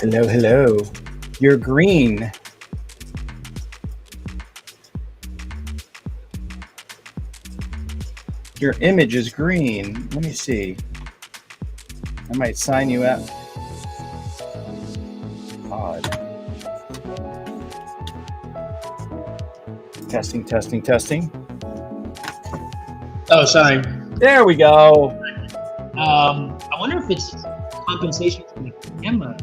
Hello, hello. You're green. Your image is green. Let me see. I might sign you out. Odd. Testing, testing, testing. Oh, sorry. There we go. I wonder if it's compensation from the camera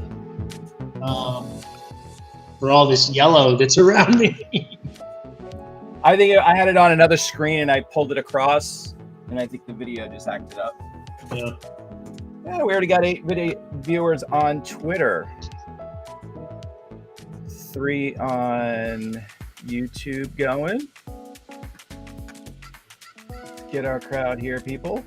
for all this yellow that's around me. I think I had it on another screen and I pulled it across, and I think the video just acted up. Yeah. Yeah, we already got 8 video viewers on Twitter, 3 on YouTube going. get our crowd here, people.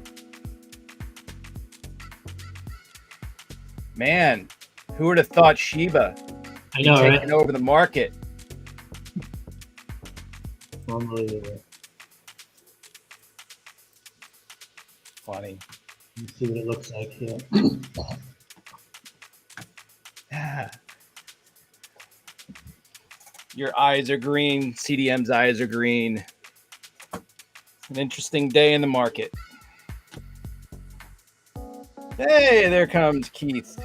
Man, who would have thought Shiba I know, taking right? over the market? Unbelievable. Funny. Let's see what it looks like here. Your eyes are green. CDM's eyes are green. An interesting day in the market. Hey, there comes Keith.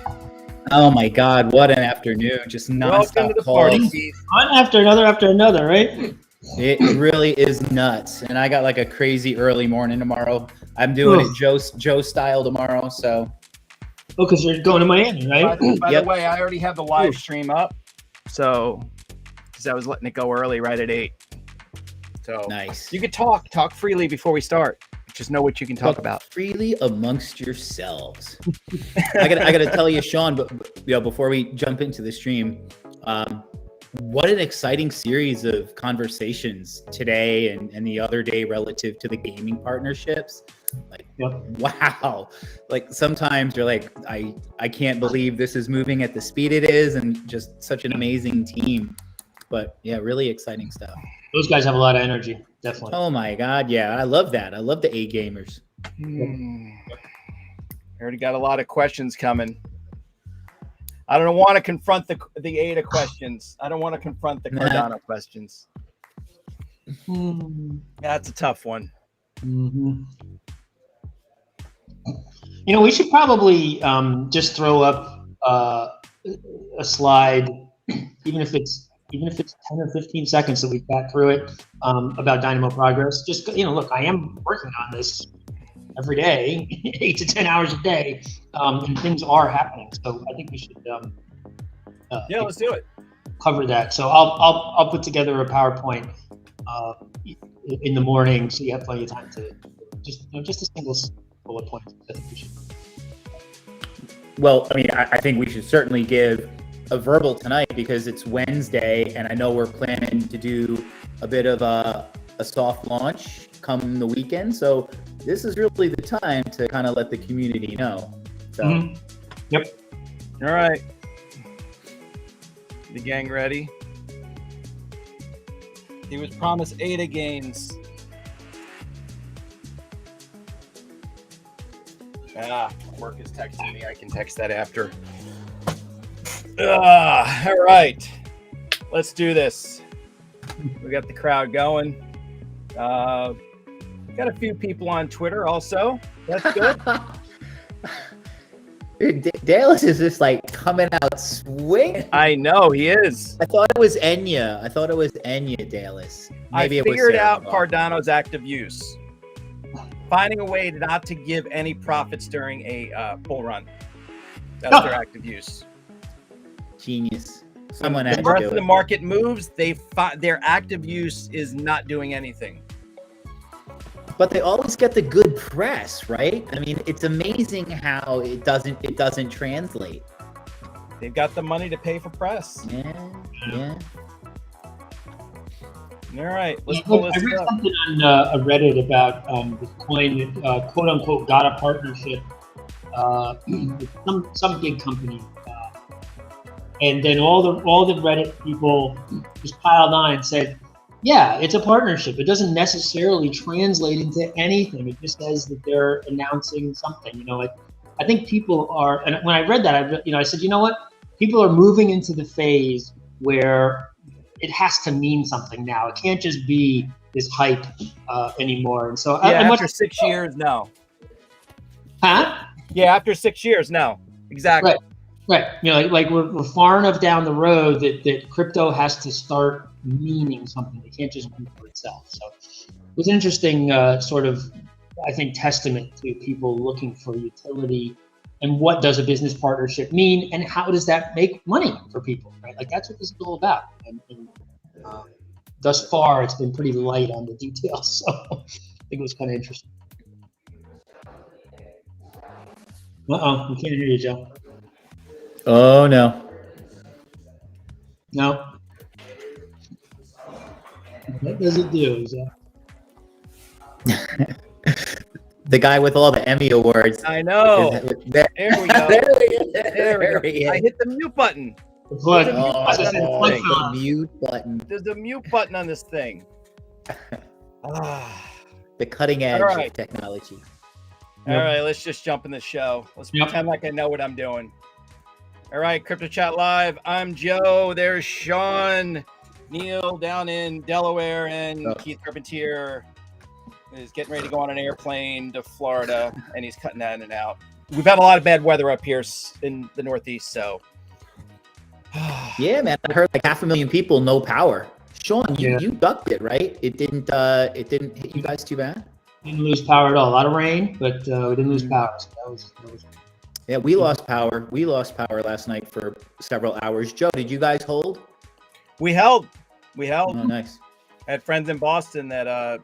Oh my God, what an afternoon. Just Welcome to nonstop the party, calls. Keith. One after another, right? It really is nuts. And I got like a crazy early morning tomorrow. I'm doing it Joe style tomorrow. So Oh, because you're going to Miami, right? By Yep. the way, I already have the live stream up. So, because I was letting it go early right at 8. So nice. you could talk freely before we start. Just know what you can talk about freely amongst yourselves. I gotta tell you, Sean, but before we jump into the stream, what an exciting series of conversations today and the other day relative to the gaming partnerships. Like, wow. Like sometimes you're like, I can't believe this is moving at the speed it is, and just such an amazing team. But yeah, really exciting stuff. Those guys have a lot of energy, definitely. Oh my God, yeah, I love that. I love the A gamers. I already got a lot of questions coming. I don't want to confront the ADA questions. I don't want to confront the Cardano questions. That's a tough one. Mm-hmm. You know, we should probably just throw up a slide, even if it's 10 or 15 seconds that we've got through it, about Dynamo progress. Just, look, I am working on this every day, 8 to 10 hours a day, and things are happening. So I think we should let's do it. Cover that. So I'll put together a PowerPoint in the morning, so you have plenty of time to just a single bullet point. I think we should. Well, I mean, I think we should certainly give a verbal tonight because it's Wednesday, and I know we're planning to do a bit of a soft launch come the weekend. So this is really the time to kind of let the community know. So, Yep. All right. The gang ready? He was promised ADA gains. Work is texting me. I can text that after. All right. Let's do this. We got the crowd going. Got a few people on Twitter also. That's good. Dude, Dallas is just like coming out swinging. I know he is. I thought it was Enya. Dallas. Maybe I figured out Sarah. Cardano's active use. Finding a way not to give any profits during a bull run. That's their active use. Genius. Someone the had to rest do of the it. market moves, their active use is not doing anything. But they always get the good press, right? I mean, it's amazing how it doesn't translate. They've got the money to pay for press. Yeah. All right, let's pull this I read up. something on Reddit about this coin that quote unquote got a partnership with some big company, and then all the Reddit people just piled on and said, yeah, it's a partnership. It doesn't necessarily translate into anything. It just says that they're announcing something. I think people are, and when I read that, I said, you know what? People are moving into the phase where it has to mean something now. It can't just be this hype anymore. And so, after 6 years, no. Huh? Yeah, after 6 years, no. Exactly. Right. Like we're far enough down the road that crypto has to start meaning something. It can't just be for itself. So it was an interesting sort of, I think, testament to people looking for utility and what does a business partnership mean and how does that make money for people, right? Like that's what this is all about. And thus far, it's been pretty light on the details. So I think it was kind of interesting. Uh-oh, we can't hear you, Joe. Oh no. No. What does it do, Zach? The guy with all the Emmy awards. I know. There we go. There we go. I hit the mute button. Look, the mute button. There's a mute button on this thing. The cutting edge of technology. All right, let's just jump in the show. Let's pretend like I know what I'm doing. All right, Crypto Chat Live. I'm Joe. There's Sean. Neil down in Delaware, and Keith Carpentier is getting ready to go on an airplane to Florida, and he's cutting that in and out. We've had a lot of bad weather up here in the Northeast, so. Yeah, man. I heard like 500,000 people, no power. Sean, you ducked it, right? It didn't hit you guys too bad? Didn't lose power at all. A lot of rain, but we didn't lose power. So that was. Yeah, we lost power. We lost power last night for several hours. Joe, did you guys hold? We held. Oh, nice. I had friends in Boston that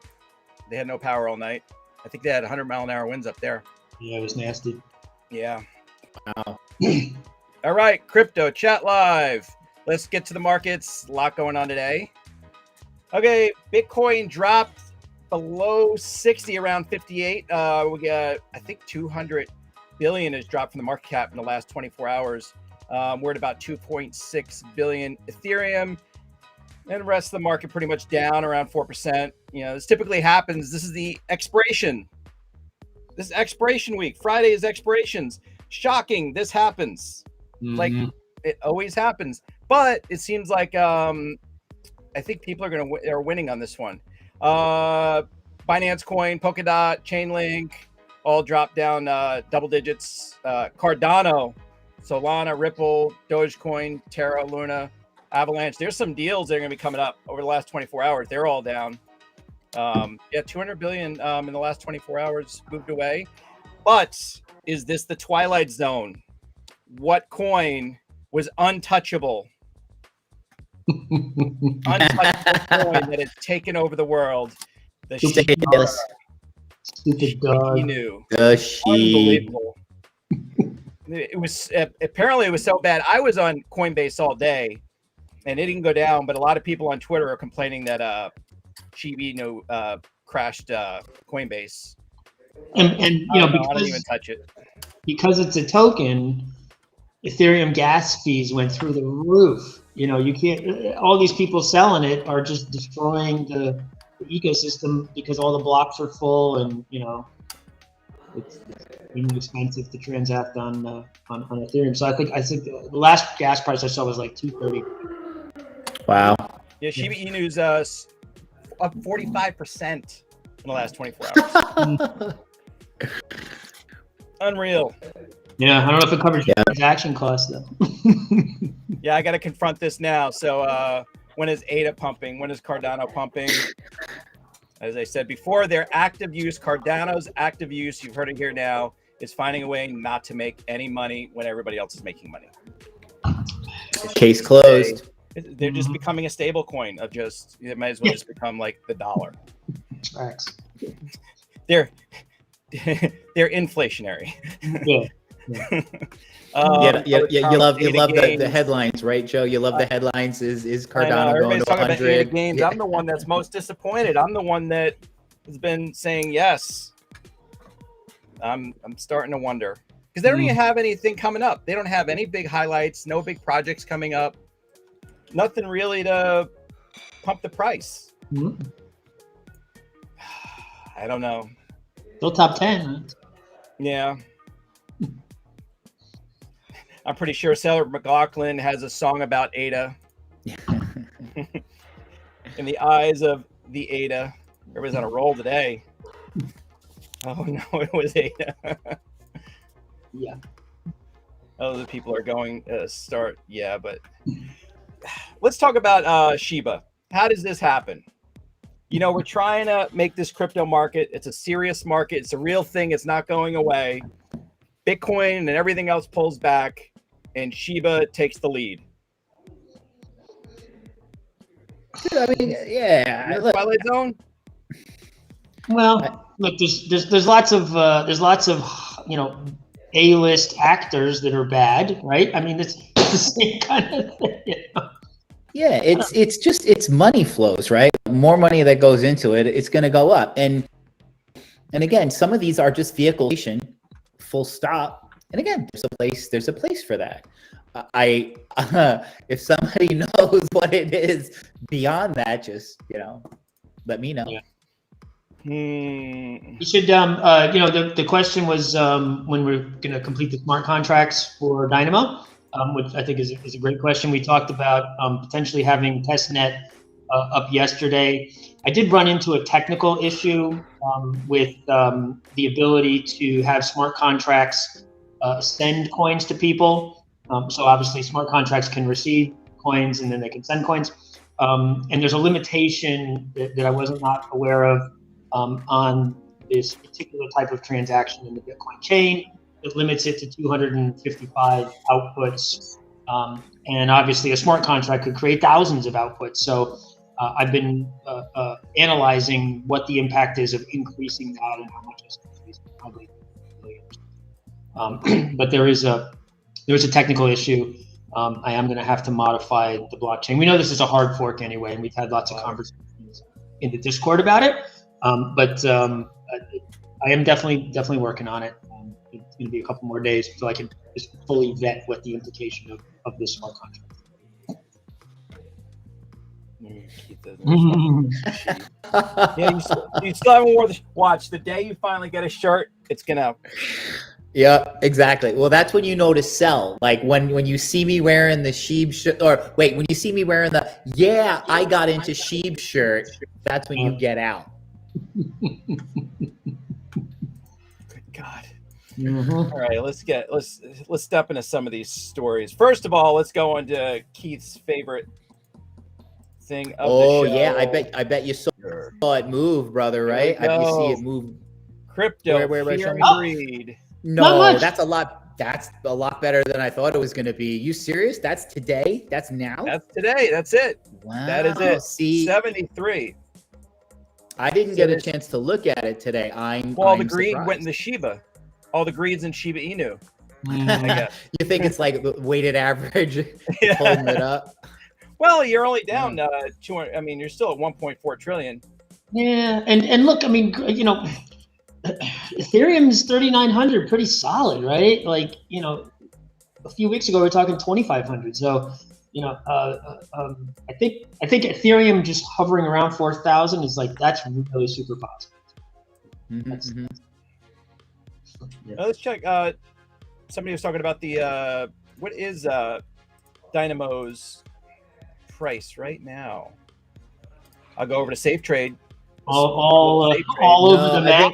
they had no power all night. I think they had 100-mile-an-hour winds up there. Yeah, it was nasty. Yeah. Wow. All right, Crypto Chat Live. Let's get to the markets. A lot going on today. Okay, Bitcoin dropped below 60, around 58. We got, I think, 200 billion has dropped from the market cap in the last 24 hours. We're at about 2.6 billion Ethereum, and the rest of the market pretty much down around 4%. You know, this typically happens. This is the expiration. This is expiration week. Friday is expirations. Shocking. This happens. Like it always happens. But it seems like I think people are winning on this one. Binance Coin, Polkadot, Chainlink, all dropped down double digits. Cardano, Solana, Ripple, Dogecoin, Terra, Luna, Avalanche. There's some deals that are going to be coming up over the last 24 hours. They're all down. 200 billion in the last 24 hours moved away. But is this the twilight zone? What coin was untouchable? Untouchable coin that has taken over the world. The Shiba Inu. The sheep. Unbelievable. It was apparently it was so bad. I was on Coinbase all day, and it didn't go down. But a lot of people on Twitter are complaining that Shiba Inu crashed Coinbase. And you know, because I didn't even touch it because it's a token. Ethereum gas fees went through the roof. You know, you can't. All these people selling it are just destroying the ecosystem because all the blocks are full, and you know, it's really expensive to transact on Ethereum. So I think the last gas price I saw was like $2.30. Wow. Yeah, Shiba Inu's up 45% in the last 24 hours. Unreal. Yeah, I don't know if it covers transaction costs though. Yeah, I got to confront this now. So when is ADA pumping? When is Cardano pumping? As I said before, their active use, Cardano's active use, you've heard it here now, is finding a way not to make any money when everybody else is making money. Case closed. They're just becoming a stable coin of just, it might as well just become like the dollar. Facts. They're inflationary. Yeah. You love the headlines, right, Joe? You love the headlines. Is Cardano going to 100? Games. Yeah. I'm the one that's most disappointed. I'm the one that has been saying yes. I'm starting to wonder because they don't even have anything coming up. They don't have any big highlights, no big projects coming up, nothing really to pump the price. I don't know. Still top 10. Huh? Yeah. I'm pretty sure Sarah McLachlan has a song about ADA. In the eyes of the ADA. Everybody's on a roll today. Oh no, it was ADA. Yeah. Other people are going start. Yeah, but let's talk about Shiba. How does this happen? You know, we're trying to make this crypto market. It's a serious market. It's a real thing. It's not going away. Bitcoin and everything else pulls back, and Shiba takes the lead. I mean, yeah. Twilight Zone. Well, look, there's lots of you know, A-list actors that are bad, right? I mean, it's the same kind of thing. You know? Yeah, it's money flows, right? More money that goes into it, it's going to go up. And And again, some of these are just vehicle, full stop. And again, there's a place for that. If somebody knows what it is beyond that, just, let me know. Yeah. You should, the question was when we're going to complete the smart contracts for Dynamo, which I think is a great question. We talked about potentially having testnet up yesterday. I did run into a technical issue with the ability to have smart contracts send coins to people. So obviously smart contracts can receive coins and then they can send coins. And there's a limitation that I was not aware of on this particular type of transaction in the Bitcoin chain. It limits it to 255 outputs. And obviously a smart contract could create thousands of outputs. So I've been analyzing what the impact is of increasing that and how much it's increasing, probably millions. But there is a technical issue. I am going to have to modify the blockchain. We know this is a hard fork anyway, and we've had lots of conversations in the Discord about it. But I am definitely working on it. It's going to be a couple more days until I can just fully vet what the implication of this smart contract. Yeah, you still haven't worn the watch. The day you finally get a shirt, it's gonna. Yeah, exactly. Well, that's when you know to sell. Like when you see me wearing the Sheeb shirt, or wait, when you see me wearing the I got into Sheeb shirt, that's when you get out. Good God. Mm-hmm. All right, let's step into some of these stories. First of all, let's go into Keith's favorite thing of the show. Yeah, I bet you saw it move, brother, right? I bet you see it move. Crypto where fear and greed. No, that's a lot better than I thought it was going to be. You serious? That's today? That's now? That's today. That's it. Wow. That is it. See, 73. I didn't get a chance to look at it today. Well, the greed went in the Shiba. All the greed's in Shiba Inu. You think it's like the weighted average holding it up? Well, you're only down 200. I mean, you're still at 1.4 trillion. Yeah, and look, I mean, Ethereum's 3,900, pretty solid, right? Like, a few weeks ago we were talking 2,500. So, I think Ethereum just hovering around 4,000 is that's really super positive. Mm-hmm. Let's check. Somebody was talking about the what is Dynamo's price right now? I'll go over to Safe Trade. All over the map.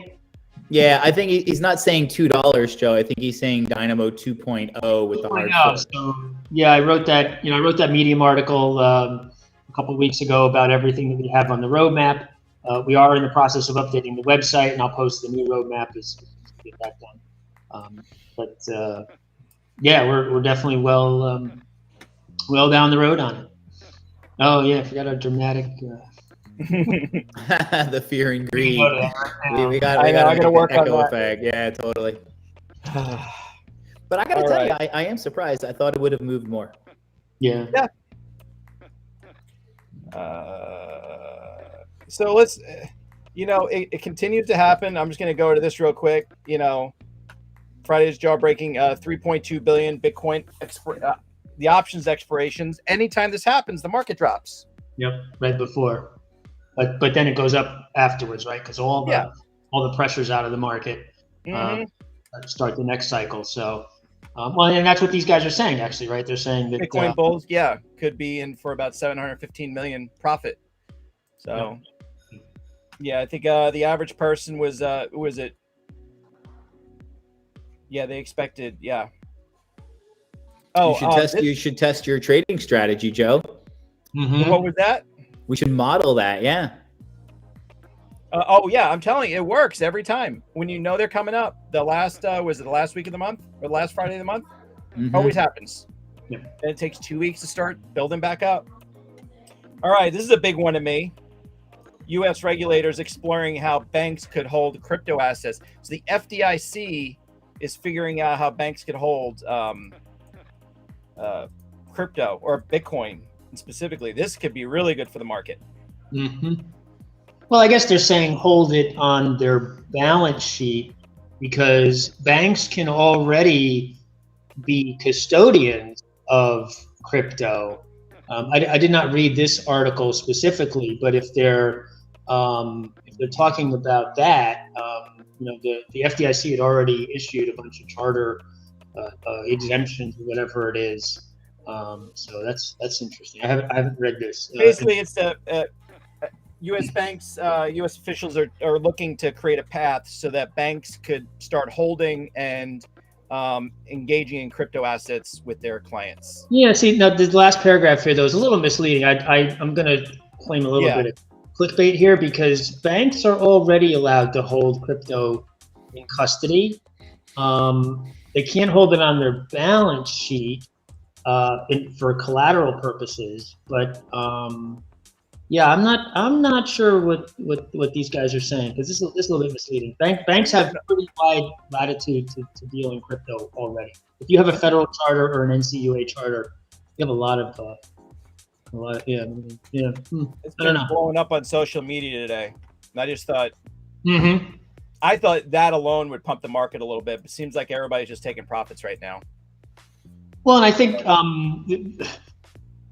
I think he's not saying $2, Joe. I think he's saying Dynamo 2.0 with the hard fork. So, yeah, I wrote that. I wrote that Medium article a couple of weeks ago about everything that we have on the roadmap. We are in the process of updating the website, and I'll post the new roadmap as we get that done. We're definitely well down the road on it. Oh yeah, I forgot our dramatic. The fear and greed. We got to work on that. Effect. Yeah, totally. But I got to tell you, I am surprised. I thought it would have moved more. Yeah. So let's, it continues to happen. I'm just going to go to this real quick. Friday's jawbreaking 3.2 billion Bitcoin the options expirations. Anytime this happens, the market drops. Yep, right before. But then it goes up afterwards, right? Because all the pressure's out of the market. Start the next cycle. So, and that's what these guys are saying, actually, right? They're saying that Bitcoin bulls, could be in for about 715 million profit. So, I think the average person was who was it? Yeah, they expected. Yeah. Oh, you should test your trading strategy, Joe. Mm-hmm. What was that? We should model that. Yeah. I'm telling you, it works every time. When they're coming up, the last was it the last week of the month or the last Friday of the month? Mm-hmm. Always happens. Yeah. And it takes 2 weeks to start building back up. All right, this is a big one to me. U.S. regulators exploring how banks could hold crypto assets. So the FDIC is figuring out how banks could hold crypto or Bitcoin. And specifically, this could be really good for the market. Mm-hmm. Well, I guess they're saying hold it on their balance sheet because banks can already be custodians of crypto. I did not read this article specifically, but if they're talking about that, the FDIC had already issued a bunch of charter exemptions or whatever it is. So that's interesting. I haven't read this. Basically, it's the U.S. banks, U.S. officials are looking to create a path so that banks could start holding and engaging in crypto assets with their clients. Yeah, see, now the last paragraph here, though, is a little misleading. I'm going to claim a little bit of clickbait here because banks are already allowed to hold crypto in custody. They can't hold it on their balance sheet for collateral purposes, but yeah, I'm not sure what these guys are saying because this is a little bit misleading. Banks have pretty wide latitude to deal in crypto already. If you have a federal charter or an NCUA charter, you have a lot. Yeah. It's been blowing up on social media today, and I just thought, Mm-hmm. I thought that alone would pump the market a little bit. But it seems like everybody's just taking profits right now. Well, and I think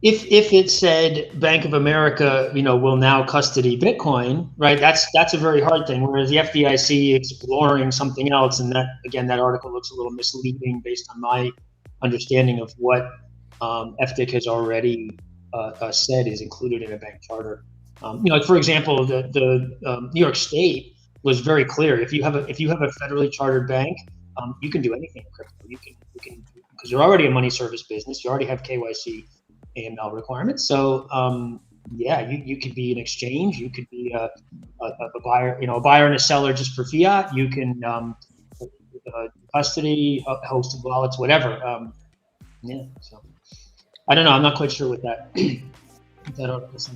if it said Bank of America, will now custody Bitcoin, right? That's a very hard thing. Whereas the FDIC exploring something else, and that article looks a little misleading based on my understanding of what FDIC has already said is included in a bank charter. For example, the New York State was very clear. If you have a federally chartered bank, you can do anything in crypto. You can because you're already a money service business. You already have KYC. AML requirements. So you could be an exchange. You could be a buyer, a buyer and a seller just for fiat. You can custody, hosted wallets, whatever. So I don't know. I'm not quite sure what that article is.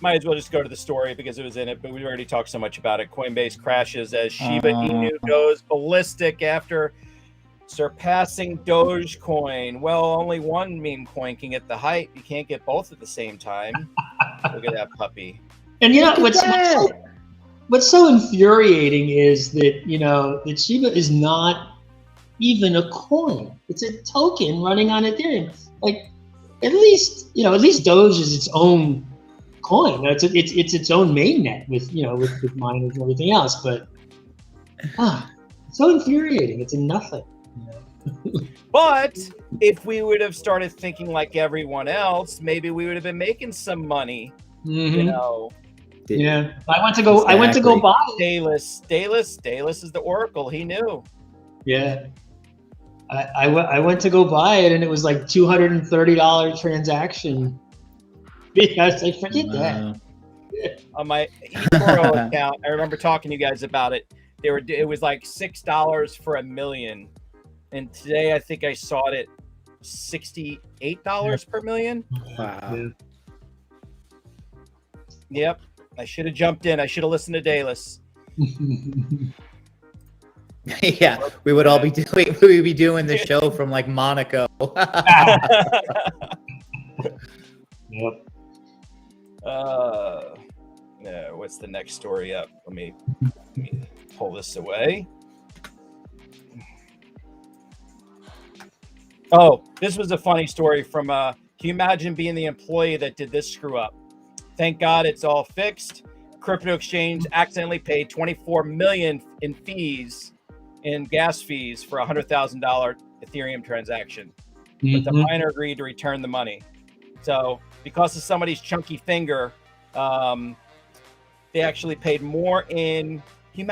Might as well just go to the story because it was in it, but we've already talked so much about it. Coinbase crashes as Shiba Inu goes ballistic after surpassing Dogecoin. Well, only one meme coin can get the hype. You can't get both at the same time. Look at that puppy. And what's so infuriating is that that Shiba is not even a coin. It's a token running on Ethereum. Like at least Doge is its own coin. It's its own mainnet with with miners and everything else. But it's so infuriating. It's a nothing. But if we would have started thinking like everyone else, maybe we would have been making some money. Mm-hmm. Yeah. I went to go buy Dallas is the Oracle. He knew. Yeah. I went to go buy it and it was like $230 transaction. Because I forget that. On my eToro account, I remember talking to you guys about it. It was like $6 for $1 million. And today I think I saw it at $68 per million. Wow. Yep. I should have jumped in. I should have listened to Dallas. Yeah, we would all be doing the show from like Monaco. Yep. No, what's the next story up? Let me pull this away. Oh, this was a funny story from can you imagine being the employee that did this screw up? Thank God it's all fixed. Crypto exchange accidentally paid $24 million in fees, in gas fees for a $100,000 Ethereum transaction. But the miner agreed to return the money. So because of somebody's chunky finger, they actually paid more in. Can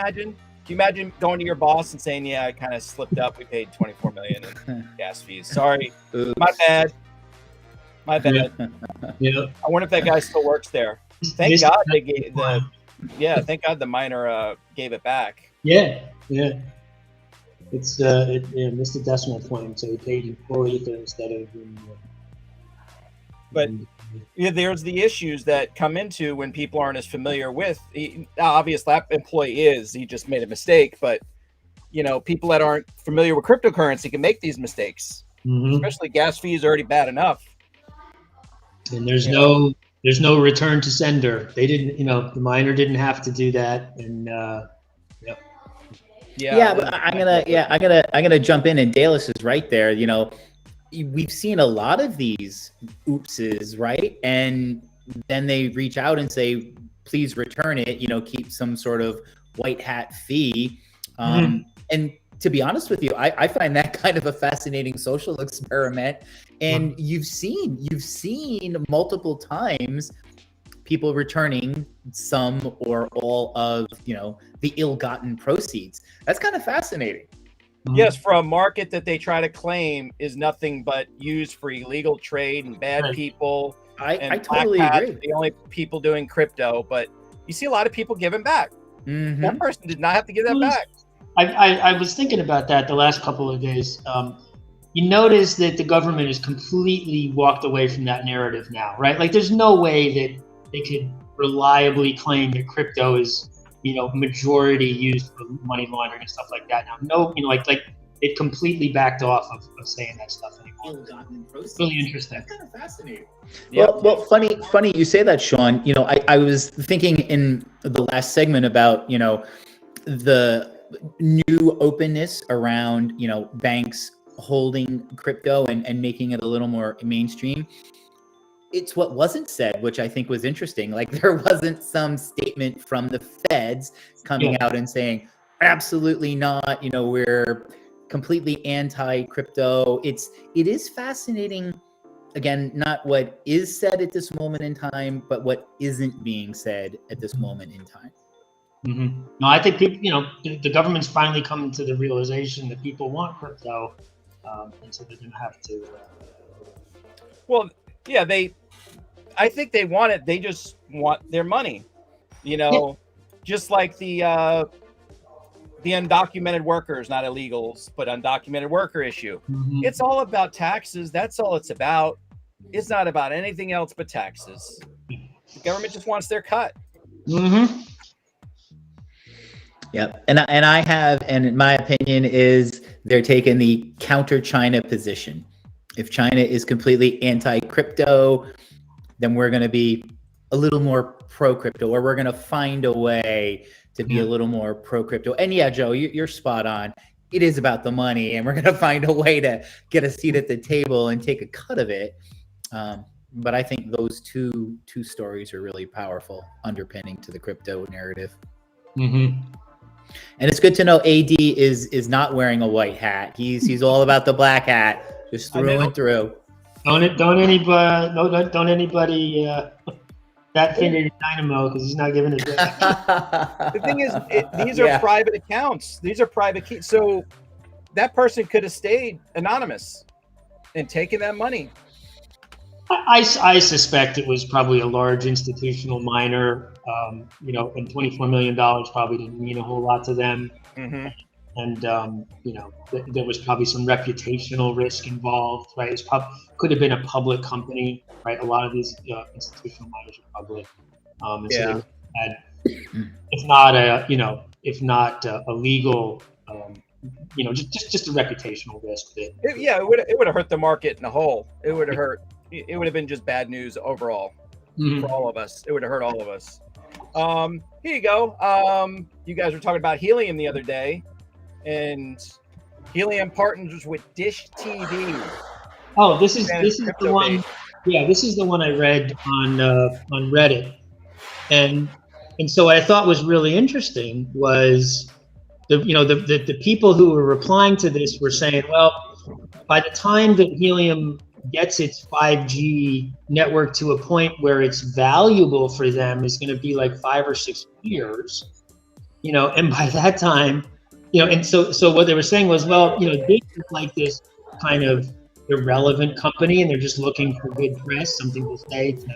you imagine going to your boss and saying, "Yeah, I kind of slipped up. We paid $24 million in gas fees. Sorry, my bad." Yeah. I wonder if that guy still works there. Thank God they gave thank God the miner gave it back. Yeah. It's missed the decimal point, so he paid you 4 Ether instead of. But there's the issues that come into when people aren't as familiar with. Obviously, that employee he just made a mistake, but people that aren't familiar with cryptocurrency can make these mistakes. Especially gas fees are already bad enough. and there's no return to sender. They didn't, the miner didn't have to do that, and but I'm gonna jump in, and Dallas is right there. We've seen a lot of these oopses, right? And then they reach out and say, please return it, keep some sort of white hat fee. And to be honest with you, I find that kind of a fascinating social experiment. And you've seen multiple times people returning some or all of, the ill-gotten proceeds. That's kind of fascinating. Yes, for a market that they try to claim is nothing but used for illegal trade and bad people. I totally agree. The only people doing crypto, but you see a lot of people giving back. That person did not have to give that back. I was thinking about that the last couple of days. You notice that the government has completely walked away from that narrative now, right? Like, there's no way that they could reliably claim that crypto is, majority used for money laundering and stuff like that now. No, like it completely backed off of saying that stuff anymore. It's really interesting. That's kind of fascinating. Well, funny you say that, Sean. I was thinking in the last segment about, the new openness around, banks holding crypto and making it a little more mainstream. It's what wasn't said, which I think was interesting. Like, there wasn't some statement from the feds coming out and saying, absolutely not, we're completely anti-crypto. It is fascinating, again, not what is said at this moment in time, but what isn't being said at this moment in time. No, I think people, the government's finally coming to the realization that people want crypto, and so they're going to have to. Well, yeah, I think they want it. They just want their money, just like the undocumented workers, not illegals, but undocumented worker issue. It's all about taxes. That's all it's about. It's not about anything else but taxes. The government just wants their cut. Yep. And in my opinion is they're taking the counter China position. If China is completely anti-crypto, then we're going to be a little more pro-crypto, or we're going to find a way to be a little more pro-crypto. And yeah, Joe, you're spot on. It is about the money, and we're going to find a way to get a seat at the table and take a cut of it. But I think those two stories are really powerful underpinning to the crypto narrative. And it's good to know AD is not wearing a white hat. He's all about the black hat, just through and through. Don't anybody that finger to Dynamo, because he's not giving it back. The thing is, these are private accounts. These are private keys. So that person could have stayed anonymous and taken that money. I suspect it was probably a large institutional miner, and $24 million probably didn't mean a whole lot to them. And, there was probably some reputational risk involved, right? It could have been a public company, right? A lot of these institutional miners are public. And so they had, if not a legal, just a reputational risk. It would have hurt the market in a whole. It would have hurt. It would have been just bad news overall for all of us. It would have hurt all of us. Here you go. You guys were talking about Helium the other day, and Helium partners with Dish TV. Oh, this is the one. Yeah, this is the one I read on Reddit, and so what I thought was really interesting was the people who were replying to this were saying, well, by the time that Helium gets its 5G network to a point where it's valuable for them is going to be like 5 or 6 years, and by that time, and so what they were saying was, well, they are like this kind of irrelevant company, and they're just looking for good press, something to say to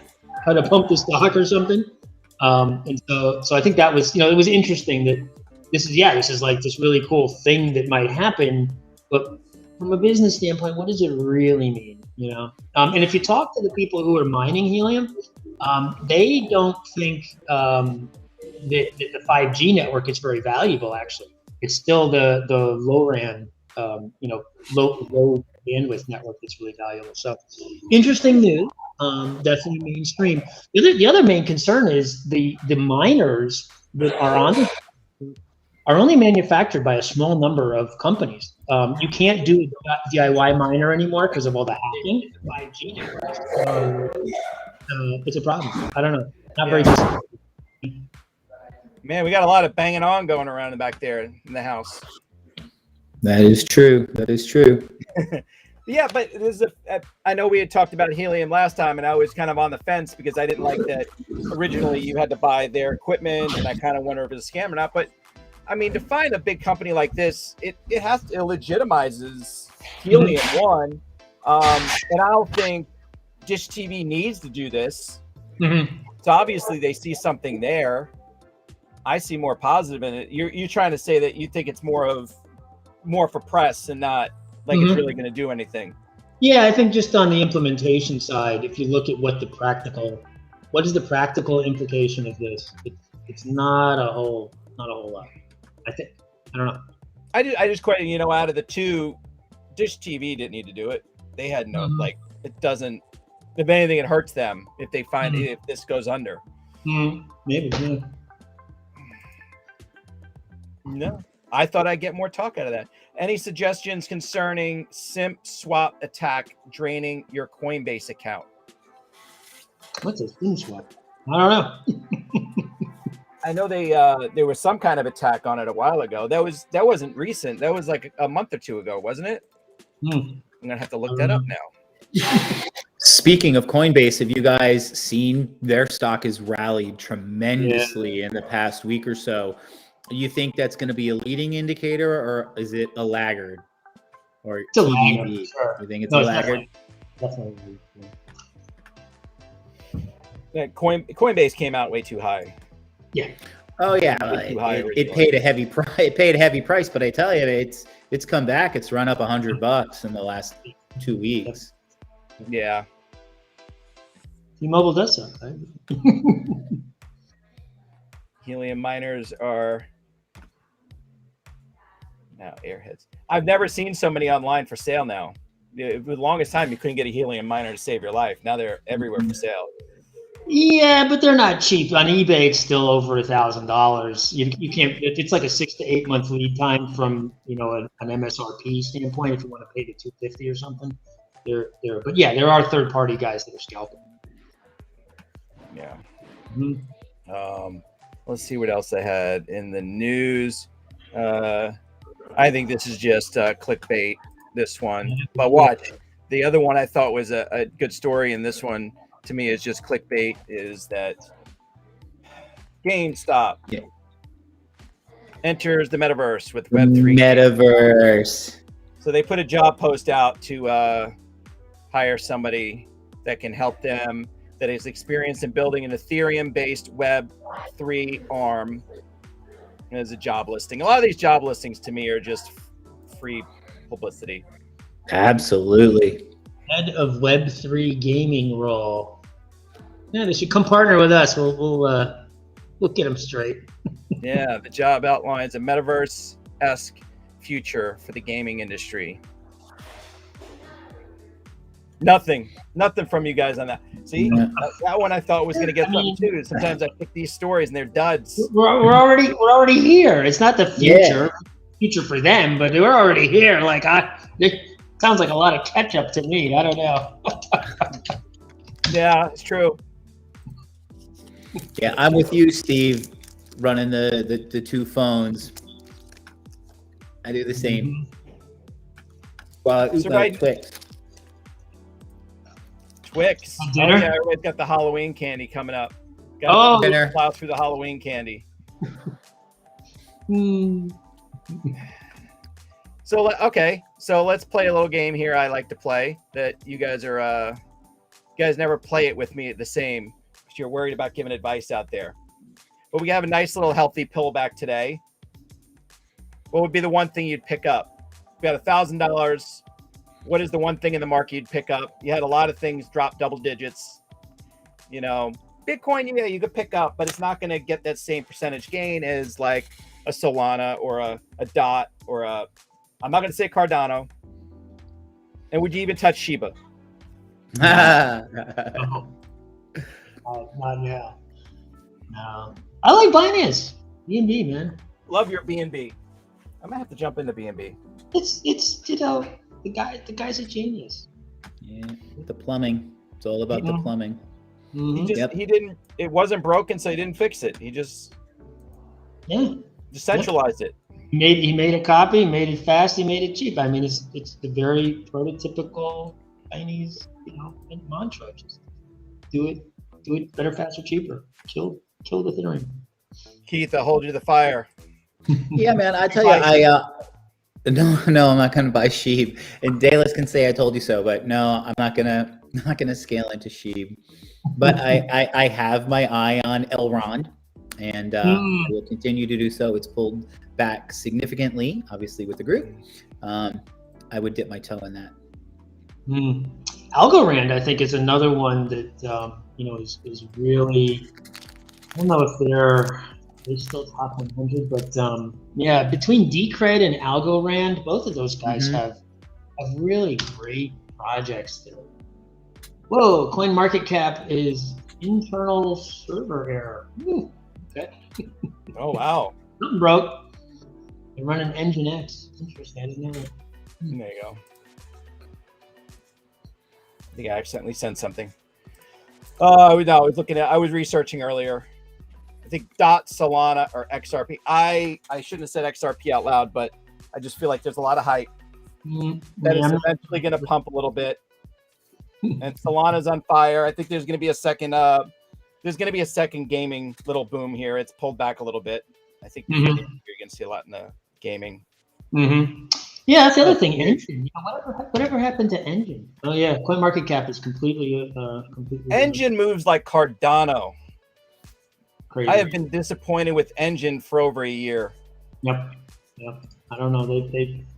how to pump the stock or something. And so I think that was, it was interesting that this is like this really cool thing that might happen, but from a business standpoint, what does it really mean? And if you talk to the people who are mining Helium, they don't think that the 5G network is very valuable. Actually, it's still the low RAN, low bandwidth network that's really valuable. So interesting news. Definitely mainstream. The other main concern is the miners that are on are only manufactured by a small number of companies. You can't do a DIY miner anymore because of all the hacking. 5G networks. So it's a problem. I don't know. Not very good. Man, we got a lot of banging on going around in the back there in the house. That is true. That is true. Yeah, but I know we had talked about Helium last time, and I was kind of on the fence because I didn't like that originally you had to buy their equipment, and I kind of wonder if it's a scam or not. But I mean, to find a big company like this, it legitimizes Helium one, and I don't think Dish TV needs to do this. Mm-hmm. So obviously they see something there. I see more positive in it. You're trying to say that you think it's more for press and not like it's really going to do anything. Yeah, I think just on the implementation side, if you look at what is the practical implication of this? It's not a whole lot. I don't know. I just question, out of the two, Dish TV didn't need to do it. They had no it doesn't. If anything, it hurts them if they find if this goes under. Maybe. Yeah. No, I thought I'd get more talk out of that. Any suggestions concerning simp swap attack draining your Coinbase account? What's a simp swap? I don't know. I know there was some kind of attack on it a while ago. That wasn't recent. That was like a month or two ago, wasn't it? I'm gonna have to look that up now. Speaking of Coinbase, have you guys seen their stock has rallied tremendously in the past week or so? You think that's going to be a leading indicator, or is it a laggard? Or it's a laggard, sure. You think it's a laggard? Definitely. Yeah, Coinbase came out way too high. Yeah. Oh yeah, it paid a heavy price. It paid a heavy price, but I tell you, it's come back. It's run up $100 in the last 2 weeks. Yeah. T-Mobile does that, right? Helium miners are now airheads. I've never seen so many online for sale now. For the longest time, you couldn't get a Helium miner to save your life. Now they're everywhere for sale. Yeah, but they're not cheap. On eBay, it's still over $1,000. You can't. It's like a 6 to 8 month lead time from an MSRP standpoint. If you want to pay the $250 or something, but yeah, there are third party guys that are scalping. Yeah. Let's see what else I had in the news. I think this is just clickbait, this one. But watch. The other one I thought was a good story, and this one to me is just clickbait, is that GameStop enters the Metaverse with Web3. Metaverse. So they put a job post out to hire somebody that can help them, that is experienced in building an Ethereum-based Web3 arm as a job listing. A lot of these job listings to me are just free publicity. Absolutely. Head of Web3 gaming role. Yeah, they should come partner with us. We'll get them straight. Yeah, the job outlines a Metaverse-esque future for the gaming industry. Nothing from you guys on that. See, that one I thought was going to get something too. Sometimes I pick these stories and they're duds. We're already here. It's not the future for them, but we're already here. Like it sounds like a lot of catch up to me. I don't know. Yeah, it's true. Yeah, I'm with you, Steve. Running the two phones. I do the same. Twix. Oh, yeah, everybody's got the Halloween candy coming up. Got to plow through the Halloween candy. So let's play a little game here. I like to play that you guys never play it with me the same because you're worried about giving advice out there. But we have a nice little healthy pillback today. What would be the one thing you'd pick up? We got $1,000. What is the one thing in the market you'd pick up? You had a lot of things drop double digits. Bitcoin, you could pick up, but it's not going to get that same percentage gain as like a Solana or a DOT or I'm not going to say Cardano. And would you even touch Shiba? No. Not now. No. I like Binance. BNB, man. Love your BNB. I'm gonna have to jump into BNB. It's you know, the guy's a genius. Yeah, the plumbing. It's all about the plumbing. He didn't. It wasn't broken, so he didn't fix it. He just decentralized it. He made a copy, made it fast, he made it cheap. I mean, it's the very prototypical Chinese, mantra. Just do it better, faster, cheaper. Kill Ethereum. Keith, I'll hold you to the fire. Yeah, man. I tell you, no, I'm not gonna buy Sheeb. And Dallas can say I told you so, but no, I'm not gonna scale into Sheeb. But I have my eye on Elrond, and I will continue to do so. It's pulled back significantly, obviously with the group. I would dip my toe in that. Algorand, I think, is another one that is really. I don't know if they're still top 100, but yeah, between Decred and Algorand, both of those guys have really great projects there. Whoa, coin market cap is internal server error. Okay. Oh wow. Something broke. They're running Nginx. Interesting, isn't it? There you go. I think I accidentally sent something. No, I was researching earlier. I think Solana or XRP. I shouldn't have said XRP out loud, but I just feel like there's a lot of hype that is eventually going to pump a little bit. And Solana's on fire. I think there's going to be a second. There's going to be a second gaming little boom here. It's pulled back a little bit. I think you're going to see a lot in the gaming. Yeah, that's the other thing. Engine. Whatever happened to Engine? Oh yeah, coin market cap is completely. Engine moves like Cardano. Crazy. I have been disappointed with Engine for over a year. Yep. I don't know.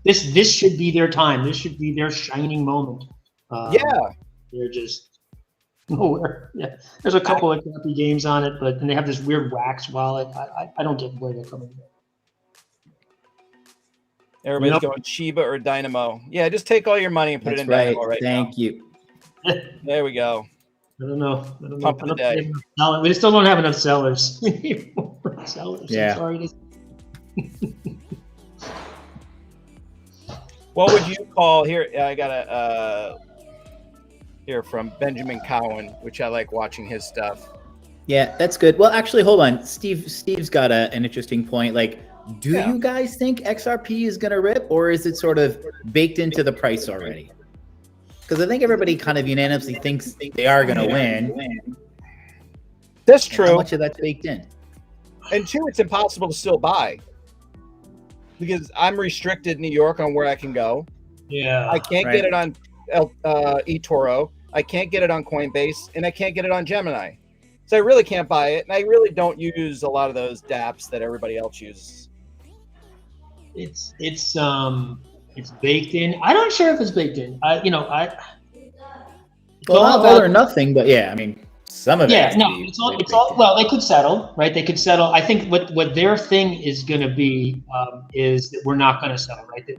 This should be their time. This should be their shining moment. They're just nowhere. Yeah, there's a couple of crappy games on it, and they have this weird wax wallet. I don't get where they're coming from. Everybody's going Shiba or Dynamo. Yeah, just take all your money and put it in Dynamo right now. Thank you. There we go. I don't know. Pump of the day. We still don't have enough sellers. We need more sellers. Yeah. I'm sorry. What would you call here? I got a here from Benjamin Cowan, which I like watching his stuff. Yeah, that's good. Well, actually, hold on. Steve's got an interesting point. Like, do you guys think XRP is gonna rip, or is it sort of baked into the price already? Because I think everybody kind of unanimously thinks they are gonna win. That's true. How much of that's baked in? And two, it's impossible to still buy because I'm restricted in New York on where I can go. Yeah, I can't get it on eToro. I can't get it on Coinbase, and I can't get it on Gemini. So I really can't buy it, and I really don't use a lot of those dApps that everybody else uses. It's baked in. I'm not sure if it's baked in. All or nothing, but yeah, I mean, some of it. Yeah, no, it's all. Well, they could settle, right? They could settle. I think what their thing is going to be is that we're not going to settle, right? That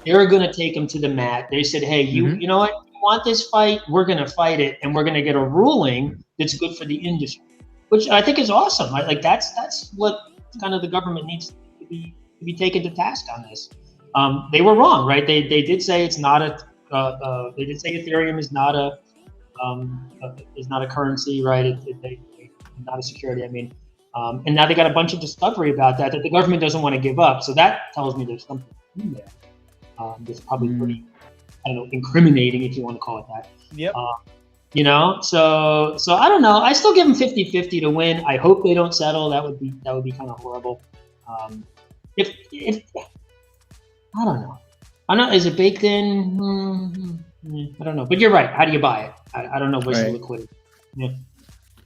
they're going to take them to the mat. They said, hey, you know what? You want this fight? We're going to fight it, and we're going to get a ruling that's good for the industry, which I think is awesome. Right? Like that's what kind of the government needs to be taken to task on this. They were wrong, right? They did say it's not a. They did say Ethereum is not a currency, right? It's not a security. I mean, and now they got a bunch of discovery about that the government doesn't want to give up. So that tells me there's something in there. That's probably pretty, I don't know, incriminating, if you want to call it that. Yep. So I don't know. I still give them 50-50 to win. I hope they don't settle. That would be kind of horrible. If I don't know. I don't know. Is it baked in? I don't know. But you're right. How do you buy it? I don't know. What's the liquidity? Yeah.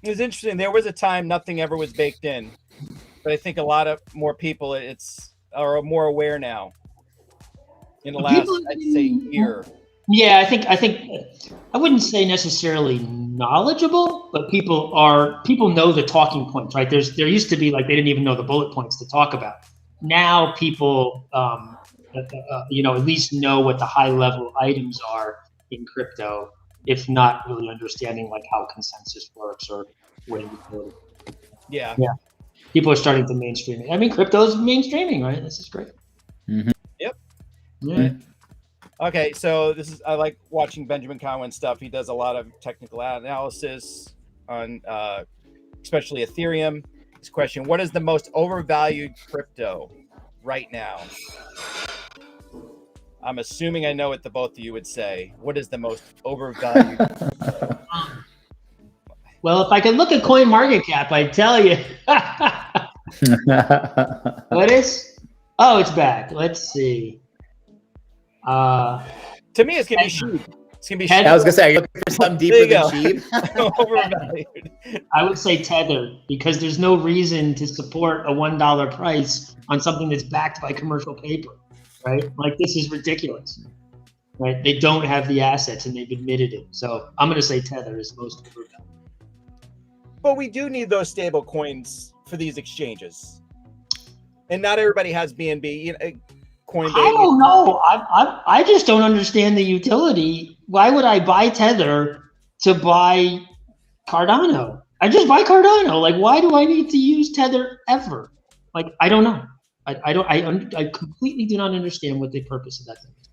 It was interesting. There was a time nothing ever was baked in, but I think a lot of more people are more aware now. In the last, I'd say, year. Yeah, I think I wouldn't say necessarily knowledgeable, but people know the talking points, right? There used to be like they didn't even know the bullet points to talk about. Now people at least know what the high level items are in crypto, if not really understanding like how consensus works or what utility. Yeah. People are starting to mainstream it. I mean, crypto's mainstreaming, right? This is great. Mm-hmm. Yep. Yeah. Okay, so I like watching Benjamin Cowan stuff. He does a lot of technical analysis on especially Ethereum. His question: what is the most overvalued crypto right now? I'm assuming I know what the both of you would say. What is the most overvalued? Well, if I could look at Coin Market Cap, I'd tell you. What is? Oh, it's back. Let's see. To me, it's gonna be Sheep. It's gonna be. Tether. I was gonna say, are you looking for something deeper than Sheep? Overvalued. I would say Tether, because there's no reason to support a $1 price on something that's backed by commercial paper, right? Like, this is ridiculous, right? They don't have the assets and they've admitted it. So I'm going to say Tether is most overvalued. But we do need those stable coins for these exchanges, and not everybody has BNB. Coinbase. I don't know. I just don't understand the utility. Why would I buy Tether to buy Cardano? I just buy Cardano. Like, why do I need to use Tether ever? Like, I don't know. I completely do not understand what the purpose of that thing is.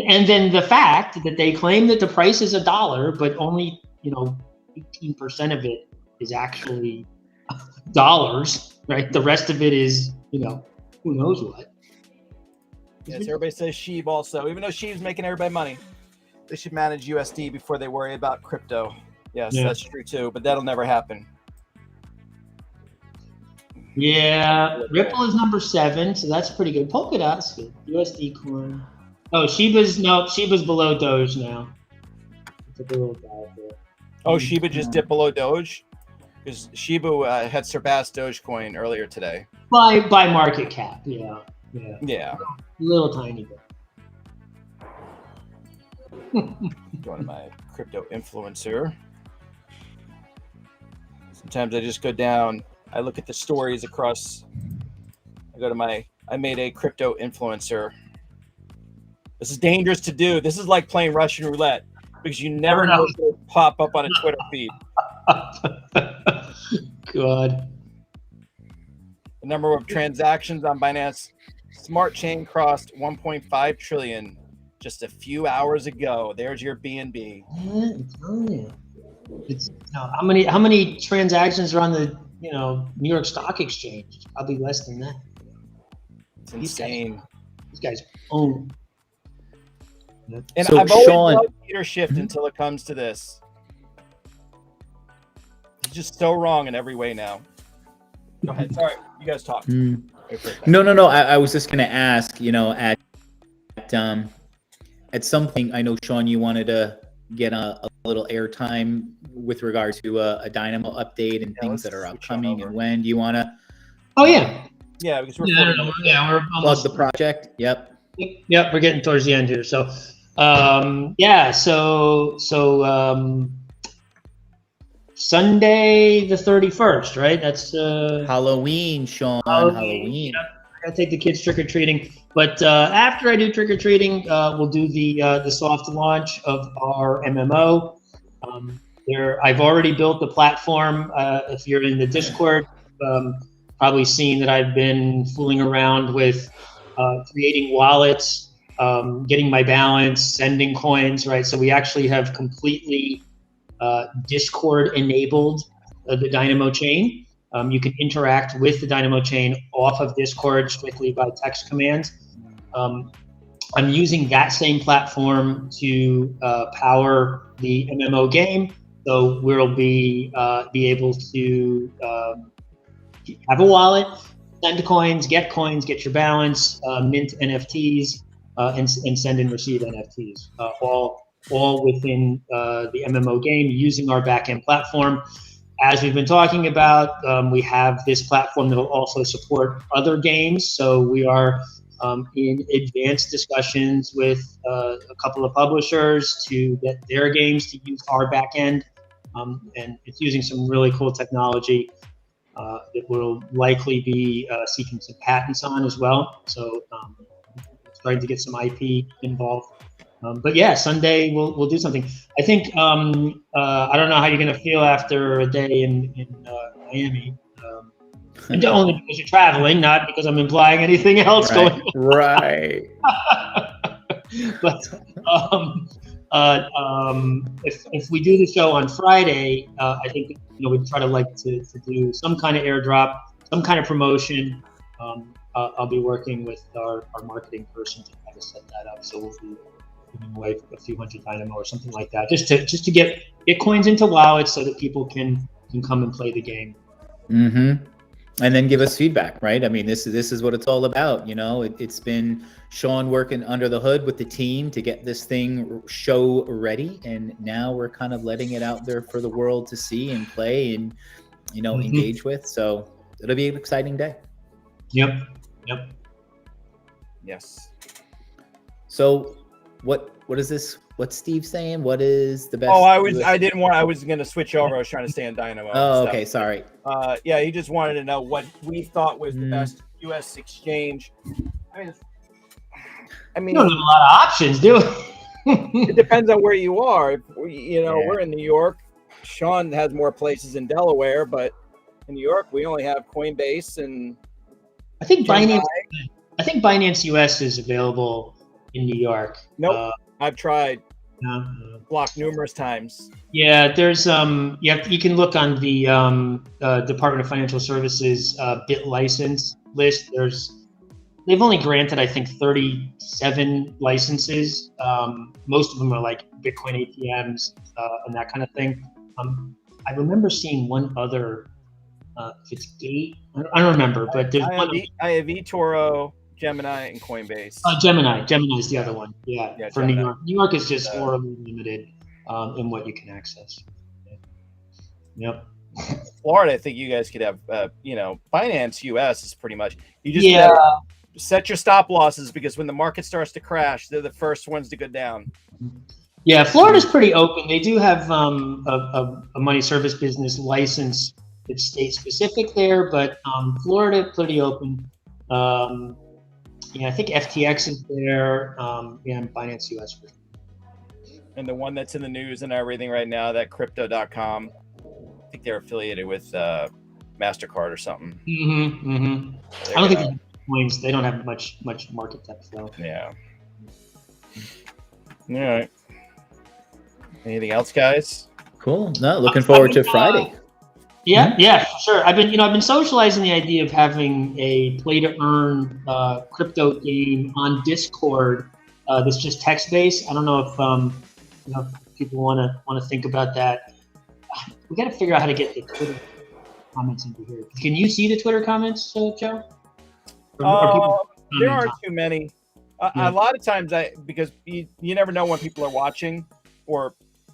And then the fact that they claim that the price is $1, but only 18% of it is actually dollars, right? The rest of it is who knows what. Yes, everybody says Sheeb also. Even though Sheeb's making everybody money, they should manage USD before they worry about crypto. Yes, that's true too, but that'll never happen. Yeah, Ripple is number 7, so that's pretty good. Polkadot's good. USD coin. Oh, Shiba's below Doge now. It's a little dive there. Oh, Shiba just dipped below Doge? Because Shiba had surpassed Dogecoin earlier today. By market cap, yeah. Yeah. A little tiny bit. Going to my crypto influencer. Sometimes I just go down. I look at the stories across. I go to I made a crypto influencer. This is dangerous to do. This is like playing Russian roulette because you never know what's going to pop up on a Twitter feed. God. The number of transactions on Binance Smart Chain crossed 1.5 trillion just a few hours ago. There's your BNB. Yeah, I'm telling you. It's how many transactions are on the New York Stock Exchange? It's probably less than that. It's insane. These guys own. And so I've always Sean, loved Peter Schiff until it comes to this. He's just so wrong in every way now. Go ahead. Sorry, you guys talk. No. I was just gonna ask. At some point, I know Sean, you wanted to get a little airtime with regard to a Dynamo update and things that are upcoming. And when do you want to? Oh yeah. Yeah, because we're we're plug almost the project. Yep. Yep, we're getting towards the end here. So, Sunday the 31st, right? That's Halloween, Sean. Halloween. I gotta take the kids trick or treating, but after I do trick or treating, we'll do the soft launch of our MMO. I've already built the platform. If you're in the Discord, probably seen that I've been fooling around with creating wallets, getting my balance, sending coins, right? So we actually have completely Discord enabled the Dynamo chain. You can interact with the Dynamo chain off of Discord strictly by text commands. I'm using that same platform to power the MMO game. So we'll be able to have a wallet, send coins, get your balance, mint NFTs, and send and receive NFTs, all within the MMO game using our backend platform. As we've been talking about, we have this platform that will also support other games. So we are in advanced discussions with a couple of publishers to get their games to use our backend. And it's using some really cool technology that we'll likely be seeking some patents on as well. So starting to get some IP involved. But yeah, Sunday we'll do something. I think I don't know how you're gonna feel after a day in Miami. And only because you're traveling, not because I'm implying anything else going on. Right. But if we do the show on Friday, I think we try to do some kind of airdrop, some kind of promotion. I'll be working with our marketing person to kind of set that up. So we'll be giving away a few hundred Dynamo or something like that, just to get Bitcoins into wallets so that people can come and play the game. Mm-hmm. And then give us feedback, right? I mean, this is what it's all about. It's been Sean working under the hood with the team to get this thing show ready, and now we're kind of letting it out there for the world to see and play and engage with. So it'll be an exciting day. Yep. Yes. So what is this? What's Steve saying? What is the best? Oh, I was going to switch over. I was trying to stay on Dynamo. Oh, okay. Sorry. Yeah, he just wanted to know what we thought was the best U.S. exchange. I mean, you don't have a lot of options, do it? It depends on where you are. We're in New York. Sean has more places in Delaware, but in New York, we only have Coinbase and. I think Binance US is available in New York. Nope, I've tried. Blocked numerous times. Yeah, there's you can look on the Department of Financial Services bit license list. They've only granted I think 37 licenses. Most of them are like Bitcoin ATMs and that kind of thing. I remember seeing one other. If it's Gate, I don't remember, but there's I have eToro, Gemini, and Coinbase. Gemini is the other one. Yeah, for Gemini. New York. New York is just horribly limited in what you can access. Yep. Florida, I think you guys could have, Binance US is pretty much, you just gotta set your stop losses, because when the market starts to crash, they're the first ones to go down. Yeah, Florida's pretty open. They do have a money service business license. It's state specific there, but Florida pretty open. I think FTX is there. And Binance US. And the one that's in the news and everything right now, that crypto.com, I think they're affiliated with MasterCard or something. I don't think they have coins. They don't have much market depth though. Yeah. All right. Anything else, guys? Cool. No, looking forward to Friday. Yeah, for sure. I've been socializing the idea of having a play to earn crypto game on Discord that's just text based. I don't know if people want to think about that. We got to figure out how to get the Twitter comments into here. Can you see the Twitter comments, Joe? There aren't too many. A lot of times, because you never know when people are watching, or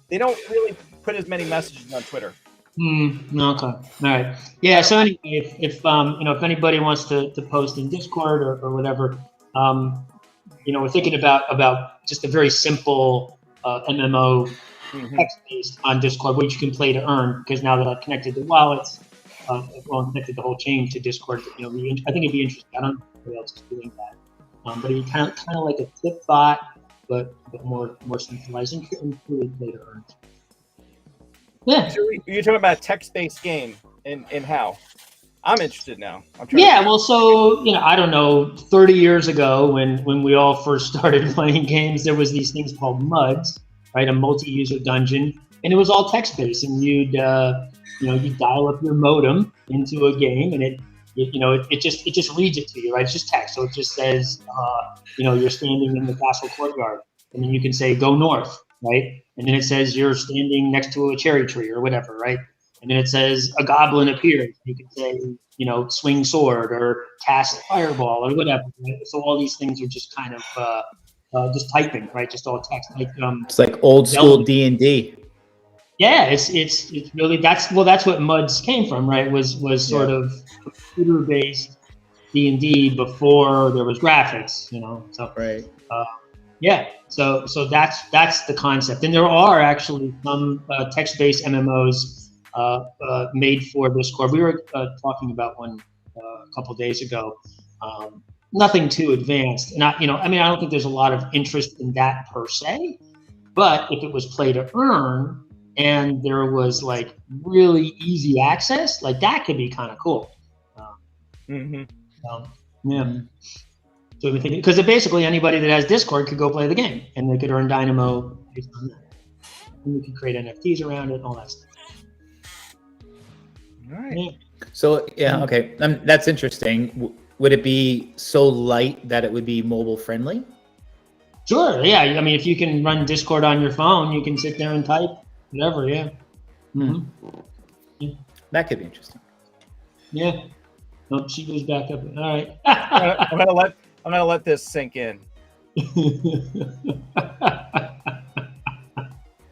they don't really put as many messages on Twitter. Okay. All right. Yeah. So anyway, if anybody wants to post in Discord or whatever, we're thinking about just a very simple MMO text based on Discord, which you can play to earn. Because now that I've connected the wallets, connected the whole chain to Discord, I think it'd be interesting. I don't know if anybody else is doing that, but it'd be kind of like a tip bot, but more centralized and really play to earn. Yeah. So you're talking about a text-based game and how? I'm interested now. Well, so, I don't know, 30 years ago when we all first started playing games, there was these things called MUDs, right? A multi-user dungeon, and it was all text-based, and you'd dial up your modem into a game, and it just reads it to you, right? It's just text. So it just says, you're standing in the castle courtyard, and then you can say, go north, right? And then it says you're standing next to a cherry tree or whatever, right? And then it says a goblin appears. You can say, swing sword or cast fireball or whatever. Right? So all these things are just kind of just typing, right? Just all text. It's like old school D&D. Yeah, it's really that's what MUDs came from, right? Was sort of computer based D&D before there was graphics, So right. So that's the concept, and there are actually some text-based MMOs made for Discord. We were talking about one a couple of days ago. nothing too advanced. And I don't think there's a lot of interest in that per se. But if it was play to earn and there was like really easy access, like that could be kind of cool. Yeah. So we're thinking, because basically anybody that has Discord could go play the game and they could earn Dynamo based on that. And we could create NFTs around it and all that stuff. All right. Yeah. So okay, that's interesting. Would it be so light that it would be mobile friendly? Sure. Yeah. I mean, if you can run Discord on your phone, you can sit there and type whatever. Yeah. That could be interesting. Yeah. Oh, she goes back up. All right. I'm gonna let this sink in.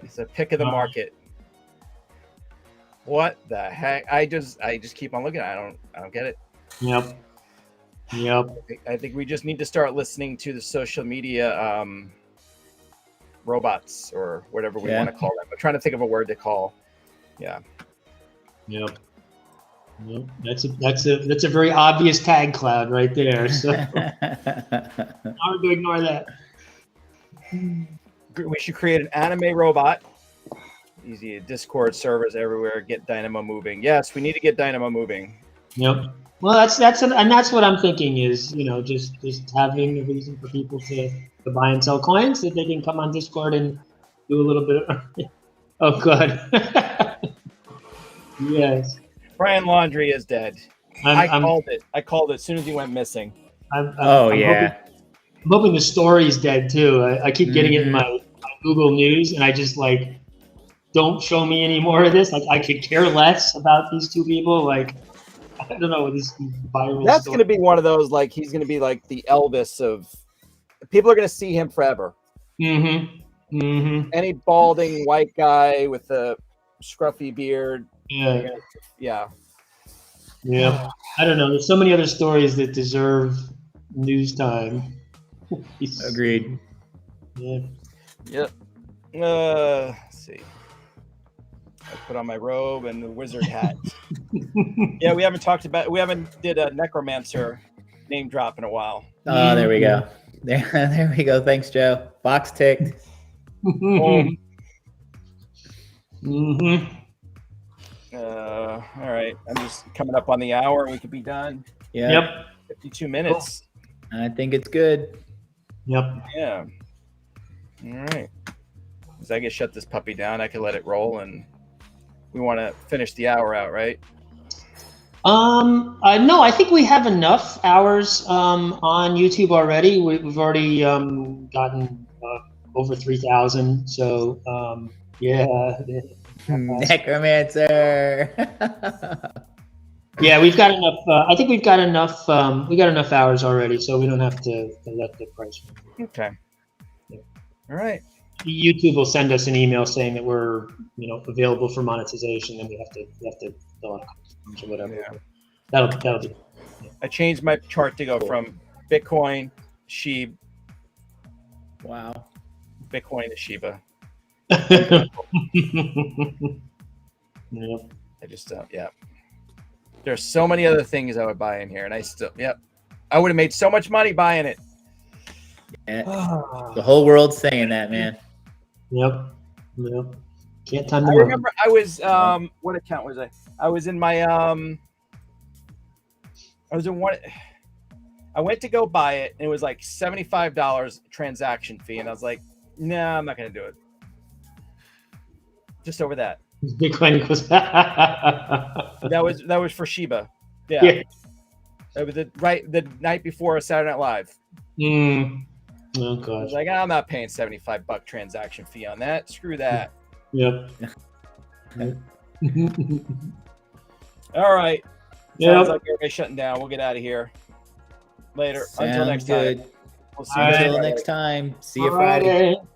It's a pick of the market. What the heck? I just keep on looking. I don't get it. Yep. I think we just need to start listening to the social media robots or whatever we want to call them. I'm trying to think of a word to call. Yeah. Yep. That's a very obvious tag cloud right there. So hard to ignore that. We should create an anime robot. Easy Discord servers everywhere. Get Dynamo moving. Yes, we need to get Dynamo moving. Yep. Well, that's what I'm thinking is, just having a reason for people to buy and sell coins that they can come on Discord and do a little bit of. Oh, good. Yes. Brian Laundrie is dead. I called it. I called it as soon as he went missing. I'm hoping the story's dead too. I keep getting it in my Google News, and I just like, don't show me any more of this. Like, I could care less about these two people. Like, I don't know what these viral. That's going to be one of those. Like, he's going to be like the Elvis of. People are going to see him forever. Any balding white guy with a scruffy beard. Yeah. I don't know. There's so many other stories that deserve news time. Agreed. Yeah. Yep. Let's see. I put on my robe and the wizard hat. Yeah, we haven't did a necromancer name drop in a while. Oh, there we go. There we go. Thanks, Joe. Box ticked. All right. I'm just coming up on the hour. We could be done. Yeah. Yep. 52 minutes. Cool. I think it's good. Yep. Yeah. All right. As I get shut this puppy down, I can let it roll, and we want to finish the hour out, right? No, I think we have enough hours on YouTube already. We've already gotten over 3,000. So yeah. Necromancer. Yeah, we've got enough. I think we've got enough. We got enough hours already, so we don't have to let the price. Okay. Yeah. All right. YouTube will send us an email saying that we're, available for monetization, and we have to fill out or whatever. Yeah. That'll be. Yeah. I changed my chart to go from Bitcoin, Shiba. Wow. Bitcoin to Shiba. Yep. I just yeah. There's so many other things I would buy in here, and I would have made so much money buying it. Yeah. The whole world's saying that, man. Yep. Can't time I the remember I was what account was I? I was in my I was in one. I went to go buy it, and it was like $75 transaction fee, and I was like, "No, I'm not gonna do it." Just over that. Bitcoin was that was for Shiba. Yeah. That was the night before Saturday Night Live. Oh I gosh. was like, I'm not paying $75 transaction fee on that. Screw that. Yep. All right. Yep. Sounds like everybody's shutting down. We'll get out of here. Later. Until next time. We'll see you until next time. See you Friday. Friday.